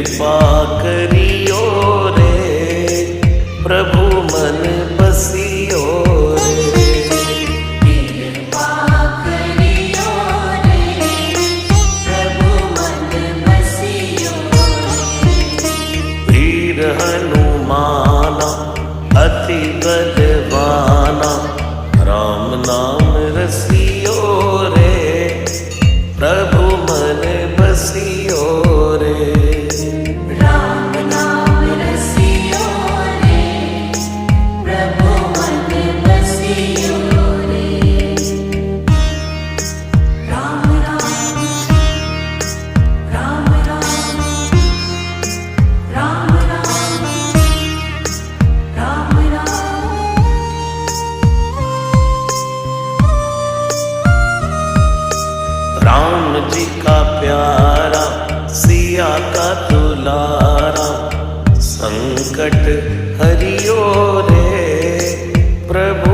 कृपा करियो रे प्रभु मन बसियो रे। कृपा करियो रे प्रभु मन बसियो रे। वीर हनुमाना अति बलवाना राम नाम रसियो रे प्रभु मन बसियो रे। राम नाम रसियो रे प्रभु मन बसियो रे। राम राम राम राम राम राम राम राम। राम जी का प्यारा सिया का दुलारा संकट हरियो रे प्रभु